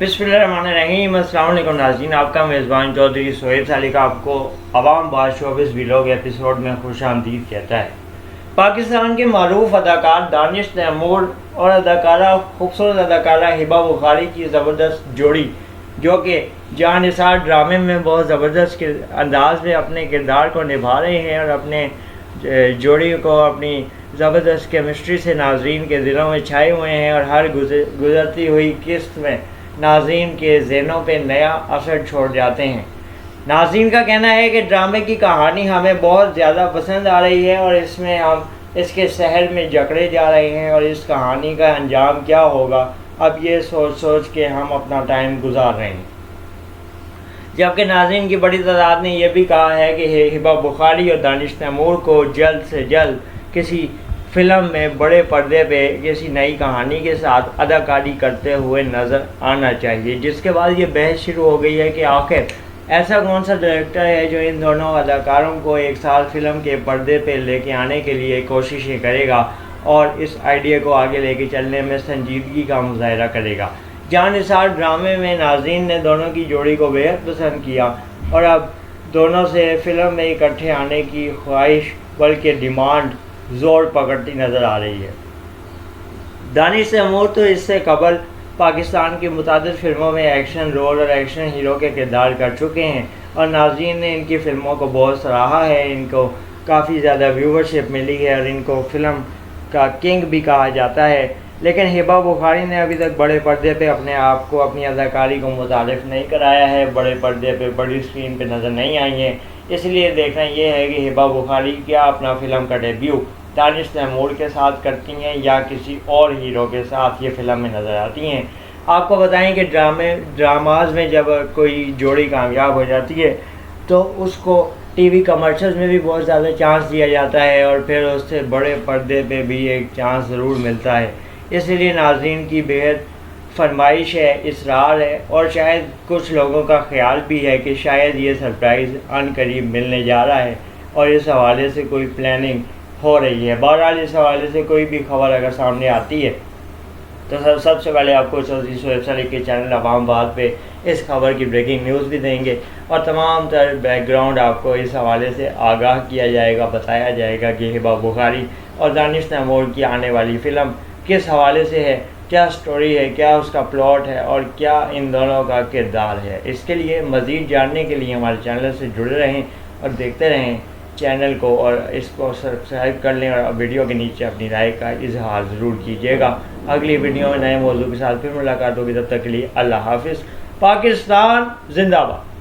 बिस्मिल्लाहिर्रहमानिर्रहीम। अस्सलाम वालेकुम नाज़रीन, आपका मेज़बान चौधरी सोहेब साली का आपको अवाम बाज़ शोबिज़ व्लॉग एपिसोड में खुश आमदीद कहता है। पाकिस्तान के मारूफ अदाकार दानिश तैमूर और अदाकारा खूबसूरत अदाकारा हिबा बुखारी की ज़बरदस्त जोड़ी, जो कि जान निसार ड्रामे में बहुत ज़बरदस्त अंदाज में अपने किरदार को निभा रहे हैं और अपने जोड़ी को अपनी ज़बरदस्त केमिस्ट्री से नाज़रीन के दिलों में छाए हुए हैं और हर गुज़रती हुई किस्त में नाज़रीन के ज़हनों पे नया असर छोड़ जाते हैं। नाज़रीन का कहना है कि ड्रामे की कहानी हमें बहुत ज़्यादा पसंद आ रही है और इसमें हम इसके शहर में जकड़े जा रहे हैं और इस कहानी का अंजाम क्या होगा, अब ये सोच सोच के हम अपना टाइम गुजार रहे हैं। जबकि नाज़रीन की बड़ी तादाद ने यह भी कहा है कि हिबा बुखारी और दानिश तैमूर को जल्द से जल्द किसी फ़िल्म में बड़े पर्दे पे किसी नई कहानी के साथ अदाकारी करते हुए नज़र आना चाहिए। जिसके बाद ये बहस शुरू हो गई है कि आखिर ऐसा कौन सा डायरेक्टर है जो इन दोनों अदाकारों को एक साथ फ़िल्म के पर्दे पे लेके आने के लिए कोशिशें करेगा और इस आइडिया को आगे लेके चलने में संजीदगी का मुजाहरा करेगा। जान निसार ड्रामे में नाज़रीन ने दोनों की जोड़ी को बेहद पसंद किया और अब दोनों से फ़िल्म में इकट्ठे आने की ख्वाहिश बल्कि डिमांड ज़ोर पकड़ती नज़र आ रही है। दानिश तैमूर तो इससे कबल पाकिस्तान की मुतादिद फ़िल्मों में एक्शन रोल और एक्शन हीरो के किरदार कर चुके हैं और नाज़रीन ने इनकी फ़िल्मों को बहुत सराहा है। इनको काफ़ी ज़्यादा व्यूवरशिप मिली है और इनको फ़िल्म का किंग भी कहा जाता है। लेकिन हिबा बुखारी ने अभी तक बड़े पर्दे पे अपने आप को, अपनी अदाकारी को मुतारिफ़ नहीं कराया है, बड़े पर्दे पे, बड़ी स्क्रीन पे नज़र नहीं आई हैं। इसलिए देखना ये है कि हिबा बुखारी क्या अपना फ़िल्म का डेब्यू दानिश तैमूर के साथ करती हैं या किसी और हीरो के साथ ये फ़िल्म में नज़र आती हैं। आपको बताएं कि ड्रामाज में जब कोई जोड़ी कामयाब हो जाती है तो उसको टीवी कमर्शियल्स में भी बहुत ज़्यादा चांस दिया जाता है और फिर उससे बड़े पर्दे पे भी एक चांस ज़रूर मिलता है। इसलिए नाज़रीन की बेहद फरमाइश है, इसरार है और शायद कुछ लोगों का ख्याल भी है कि शायद ये सरप्राइज़ अनकरीब मिलने जा रहा है और इस हवाले से कोई प्लानिंग हो रही है। बहरहाल इस हवाले से कोई भी खबर अगर सामने आती है तो सबसे पहले आपको चौधरी सोहेब साली के चैनल अवाम बात पे इस खबर की ब्रेकिंग न्यूज़ भी देंगे और तमाम तर बैकग्राउंड आपको इस हवाले से आगाह किया जाएगा, बताया जाएगा कि हिबा बुखारी और दानिश तैमूर की आने वाली फ़िल्म किस हवाले से है, क्या स्टोरी है, क्या उसका प्लॉट है और क्या इन दोनों का किरदार है। इसके लिए मज़ीद जानने के लिए हमारे चैनल से जुड़े रहें और देखते रहें चैनल को और इसको सब्सक्राइब कर लें और वीडियो के नीचे अपनी राय का इजहार ज़रूर कीजिएगा। अगली वीडियो में नए मौजू के साथ फिर मुलाकात होगी, तब तक के लिए अल्लाह हाफिज़। पाकिस्तान जिंदाबाद।